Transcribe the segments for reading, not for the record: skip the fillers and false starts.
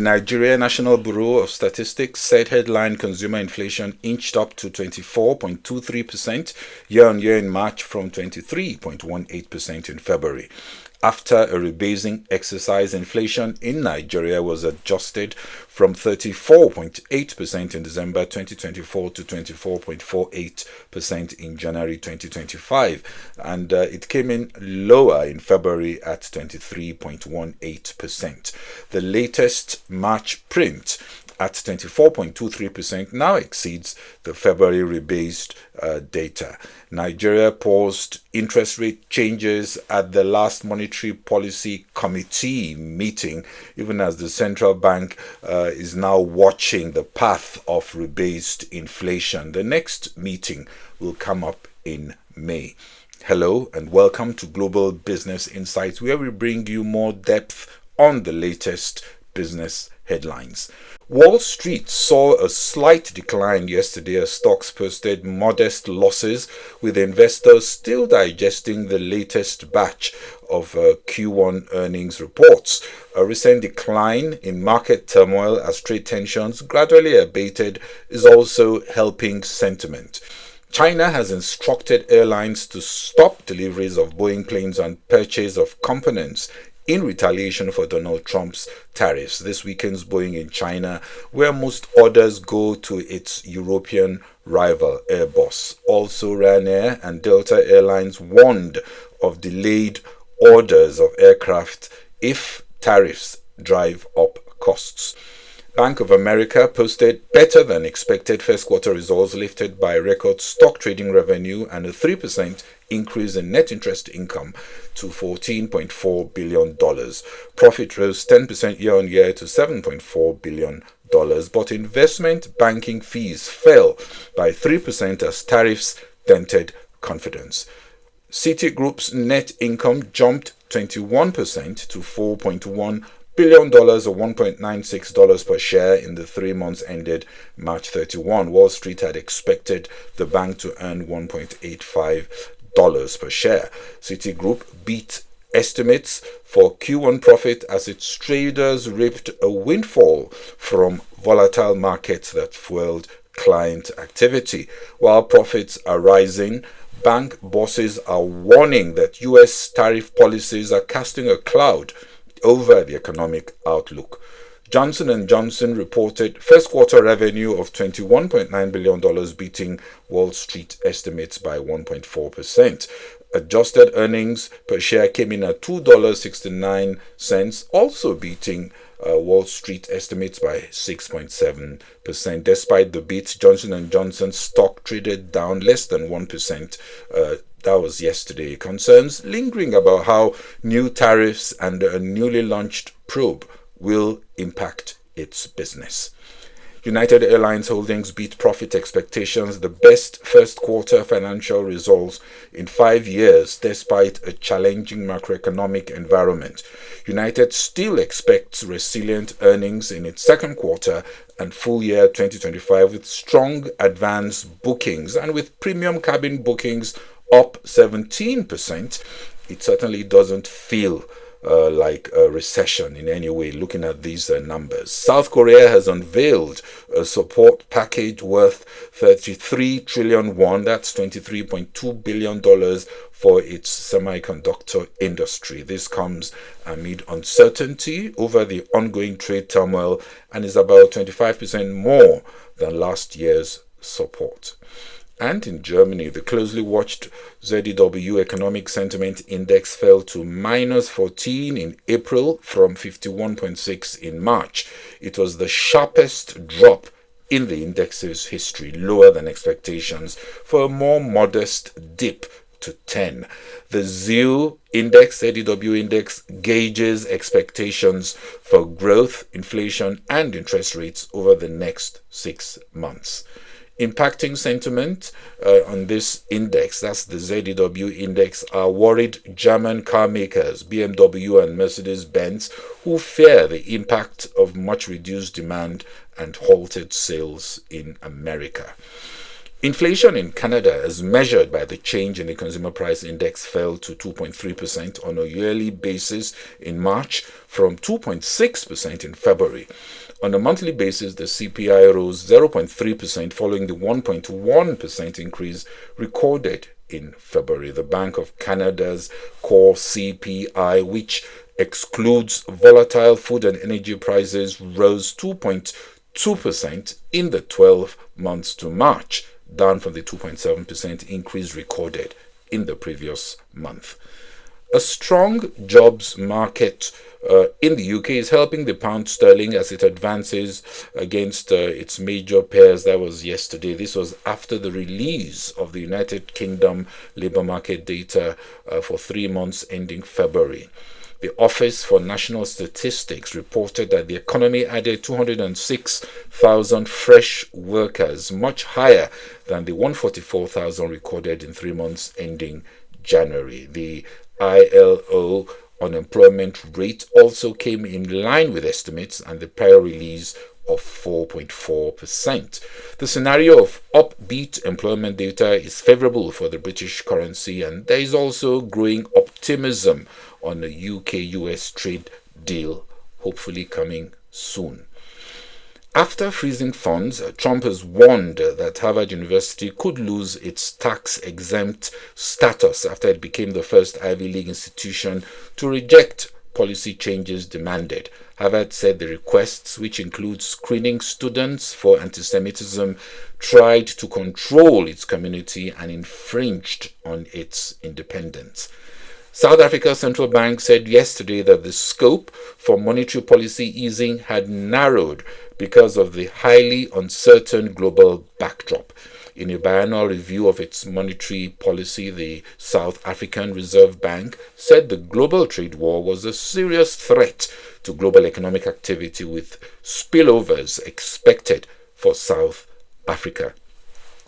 Nigeria National Bureau of Statistics said headline consumer inflation inched up to 24.23% year-on-year in March from 23.18% in February. After a rebasing exercise, inflation in Nigeria was adjusted from 34.8% in December 2024 to 24.48% in January 2025, and it came in lower in February at 23.18%. The latest March print at 24.23% now exceeds the February rebased data. Nigeria paused interest rate changes at the last Monetary Policy Committee meeting, even as the central bank is now watching the path of rebased inflation. The next meeting will come up in May. Hello and welcome to Global Business Insights, where we bring you more depth on the latest business headlines. Wall Street saw a slight decline yesterday as stocks posted modest losses, with investors still digesting the latest batch of Q1 earnings reports. A recent decline in market turmoil as trade tensions gradually abated is also helping sentiment. China has instructed airlines to stop deliveries of Boeing planes and purchase of components in retaliation for Donald Trump's tariffs. This weekend's Boeing in China, where most orders go to its European rival Airbus. Also, Ryanair and Delta Airlines warned of delayed orders of aircraft if tariffs drive up costs. Bank of America posted better than expected first quarter results, lifted by record stock trading revenue and a 3% increase in net interest income to $14.4 billion. Profit rose 10% year-on-year to $7.4 billion, but investment banking fees fell by 3% as tariffs dented confidence. Citigroup's net income jumped 21% to $4.1 billion, or $1.96 per share in the 3 months ended March 31. Wall Street had expected the bank to earn $1.85 per share. Citigroup beat estimates for Q1 profit as its traders reaped a windfall from volatile markets that fueled client activity. While profits are rising, bank bosses are warning that U.S. tariff policies are casting a cloud over the economic outlook. Johnson & Johnson reported first quarter revenue of $21.9 billion, beating Wall Street estimates by 1.4%. Adjusted earnings per share came in at $2.69, also beating Wall Street estimates by 6.7%. Despite the beat, Johnson & Johnson stock traded down less than 1%. That was yesterday. Concerns lingering about how new tariffs and a newly launched probe will impact its business. United Airlines Holdings beat profit expectations, the best first quarter financial results in 5 years, despite a challenging macroeconomic environment. United still expects resilient earnings in its second quarter and full year 2025, with strong advance bookings and with premium cabin bookings up 17%. It certainly doesn't feel like a recession in any way, looking at these numbers. South Korea has unveiled a support package worth 33 trillion won, that's $23.2 billion for its semiconductor industry. This comes amid uncertainty over the ongoing trade turmoil and is about 25% more than last year's support. And in Germany, the closely watched ZEW Economic Sentiment Index fell to -14 in April from 51.6 in March. It was the sharpest drop in the index's history, lower than expectations for a more modest dip to 10. The ZEW index gauges expectations for growth, inflation, and interest rates over the next 6 months. Impacting sentiment on this index, that's the ZEW index, are worried German car makers, BMW and Mercedes-Benz, who fear the impact of much reduced demand and halted sales in America. Inflation in Canada, as measured by the change in the consumer price index, fell to 2.3% on a yearly basis in March from 2.6% in February. On a monthly basis, the CPI rose 0.3% following the 1.1% increase recorded in February. The Bank of Canada's core CPI, which excludes volatile food and energy prices, rose 2.2% in the 12 months to March, down from the 2.7% increase recorded in the previous month. A strong jobs market in the UK is helping the pound sterling as it advances against its major peers. That was yesterday. This was after the release of the United Kingdom labour market data for 3 months ending February. The Office for National Statistics reported that the economy added 206,000 fresh workers, much higher than the 144,000 recorded in 3 months ending January. The ILO unemployment rate also came in line with estimates and the prior release of 4.4%. The scenario of upbeat employment data is favorable for the British currency, and there is also growing optimism on a UK-US trade deal, hopefully coming soon. After freezing funds, Trump has warned that Harvard University could lose its tax-exempt status after it became the first Ivy League institution to reject policy changes demanded. Harvard said the requests, which include screening students for anti-Semitism, tried to control its community and infringed on its independence. South Africa's central bank said yesterday that the scope for monetary policy easing had narrowed because of the highly uncertain global backdrop. In a biannual review of its monetary policy, the South African Reserve Bank said the global trade war was a serious threat to global economic activity, with spillovers expected for South Africa.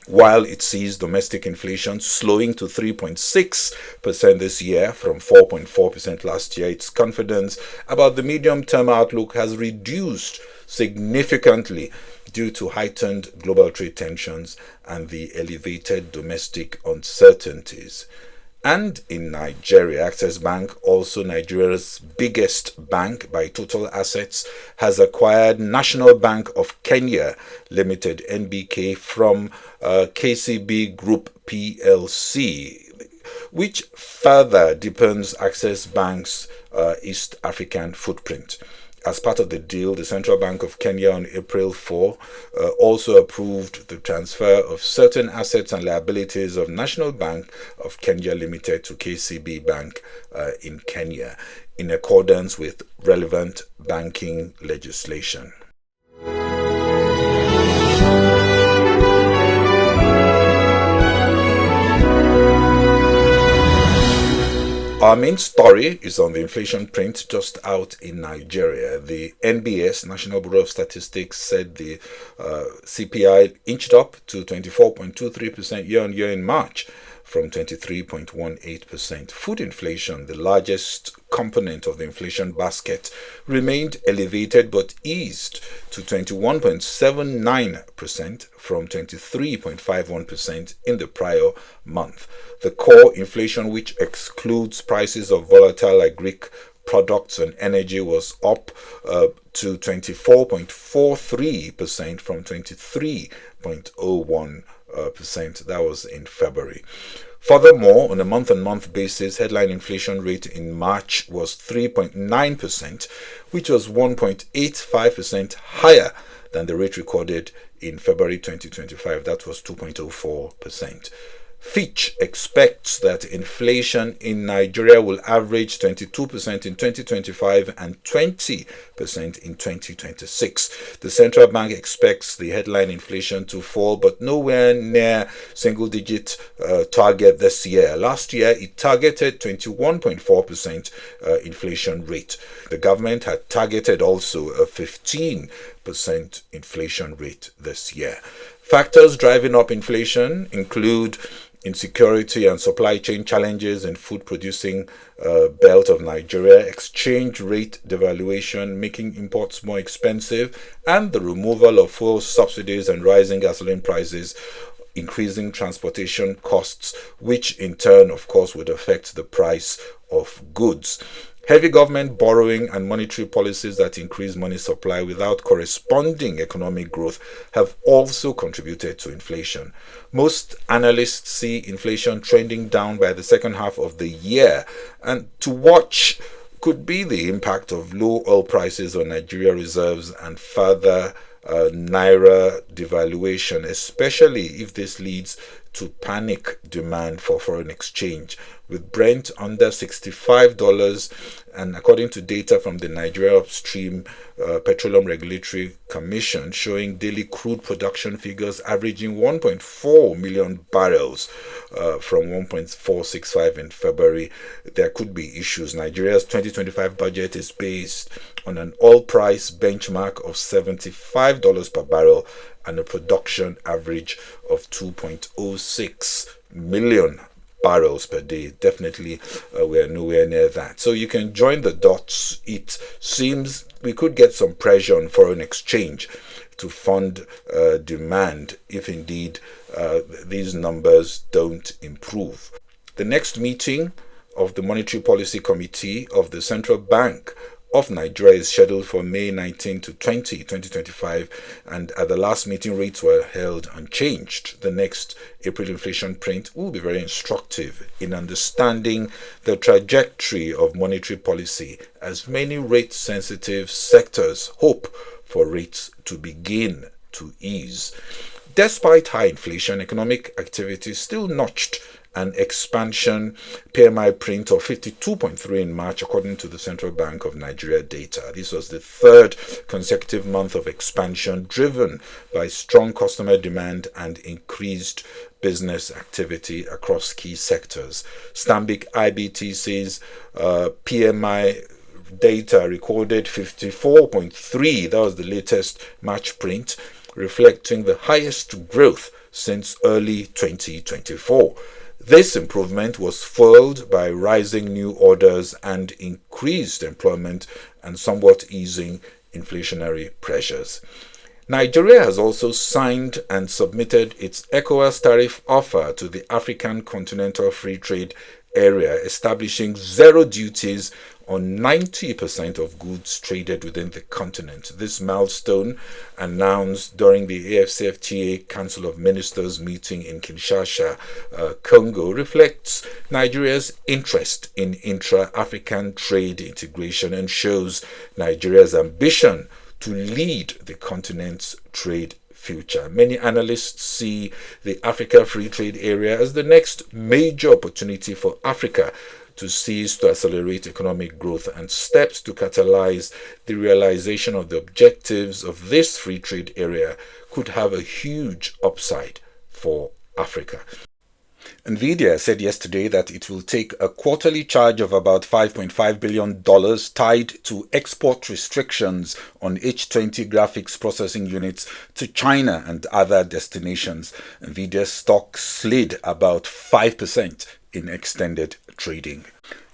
While it sees domestic inflation slowing to 3.6% this year from 4.4% last year, its confidence about the medium-term outlook has reduced significantly due to heightened global trade tensions and the elevated domestic uncertainties. And in Nigeria, Access Bank, also Nigeria's biggest bank by total assets, has acquired National Bank of Kenya Limited (NBK) from KCB Group PLC, which further deepens Access Bank's East African footprint. As part of the deal, the Central Bank of Kenya on April 4 also approved the transfer of certain assets and liabilities of National Bank of Kenya Limited to KCB Bank in Kenya, in accordance with relevant banking legislation. Our main story is on the inflation print just out in Nigeria. The NBS, National Bureau of Statistics, said the CPI inched up to 24.23% year-on-year in March from 23.18%. Food inflation, the largest component of the inflation basket, remained elevated but eased to 21.79% from 23.51% in the prior month. The core inflation, which excludes prices of volatile like Greek products and energy, was up to 24.43% from 23.01%. That was in February. Furthermore, on a month-on-month basis, headline inflation rate in March was 3.9%, which was 1.85% higher than the rate recorded in February 2025. That was 2.04%. Fitch expects that inflation in Nigeria will average 22% in 2025 and 20% in 2026. The central bank expects the headline inflation to fall, but nowhere near single-digit target this year. Last year, it targeted 21.4% inflation rate. The government had targeted also a 15% inflation rate this year. Factors driving up inflation include insecurity and supply chain challenges in food producing belt of Nigeria, exchange rate devaluation making imports more expensive, and the removal of fuel subsidies and rising gasoline prices increasing transportation costs, which in turn, of course, would affect the price of goods. Heavy government borrowing and monetary policies that increase money supply without corresponding economic growth have also contributed to inflation. Most analysts see inflation trending down by the second half of the year, and to watch could be the impact of low oil prices on Nigeria reserves and further naira devaluation, especially if this leads to panic demand for foreign exchange. With Brent under $65, and according to data from the Nigeria Upstream Petroleum Regulatory Commission showing daily crude production figures averaging 1.4 million barrels from 1.465 in February, there could be issues. Nigeria's 2025 budget is based on an oil price benchmark of $75 per barrel and a production average of 2.06 million barrels per day. Definitely, we're nowhere near that. So you can join the dots. It seems we could get some pressure on foreign exchange to fund demand if indeed these numbers don't improve. The next meeting of the Monetary Policy Committee of the Central Bank of Nigeria is scheduled for May 19 to 2025, and at the last meeting rates were held unchanged. The next April inflation print will be very instructive in understanding the trajectory of monetary policy, as many rate sensitive sectors hope for rates to begin to ease. Despite high inflation, economic activity still notched an expansion PMI print of 52.3 in March, according to the Central Bank of Nigeria data. This was the third consecutive month of expansion, driven by strong customer demand and increased business activity across key sectors. Stanbic IBTC's PMI data recorded 54.3. That was the latest March print, reflecting the highest growth since early 2024. This improvement was fueled by rising new orders and increased employment and somewhat easing inflationary pressures. Nigeria has also signed and submitted its ECOWAS tariff offer to the African Continental Free Trade Area, establishing zero duties on 90% of goods traded within the continent. This milestone, announced during the AFCFTA Council of Ministers meeting in Kinshasa, Congo, reflects Nigeria's interest in intra-African trade integration and shows Nigeria's ambition to lead the continent's trade future. Many analysts see the Africa Free Trade Area as the next major opportunity for Africa to seize to accelerate economic growth, and steps to catalyze the realization of the objectives of this free trade area could have a huge upside for Africa. Nvidia said yesterday that it will take a quarterly charge of about $5.5 billion tied to export restrictions on H20 graphics processing units to China and other destinations. Nvidia stock slid about 5% in extended trading.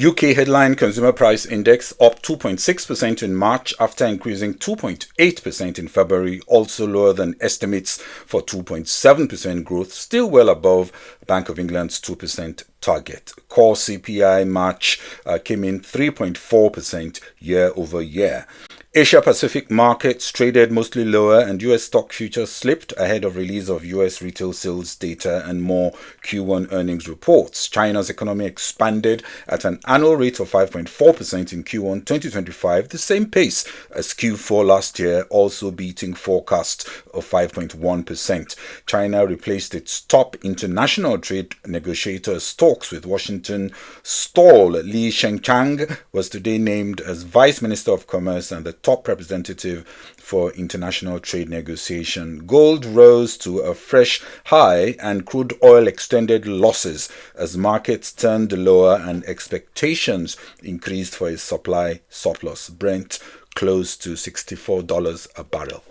UK headline consumer price index up 2.6% in March after increasing 2.8% in February, also lower than estimates for 2.7% growth, still well above Bank of England's 2% target. Core CPI March came in 3.4% year over year. Asia Pacific markets traded mostly lower, and US stock futures slipped ahead of release of US retail sales data and more Q1 earnings reports. China's economy expanded at an annual rate of 5.4% in Q1 2025, the same pace as Q4 last year, also beating forecasts of 5.1%. China replaced its top international trade negotiators' talks with Washington stall. Li Shengchang was today named as Vice Minister of Commerce and the top representative for international trade negotiation. Gold rose to a fresh high and crude oil extended losses as markets turned lower and expectations increased for a supply surplus. Brent close to $64 a barrel.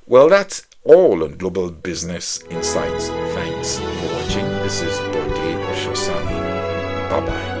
Well, that's all on Global Business Insights. Thanks for watching. This is Bode Oshosami. Bye-bye.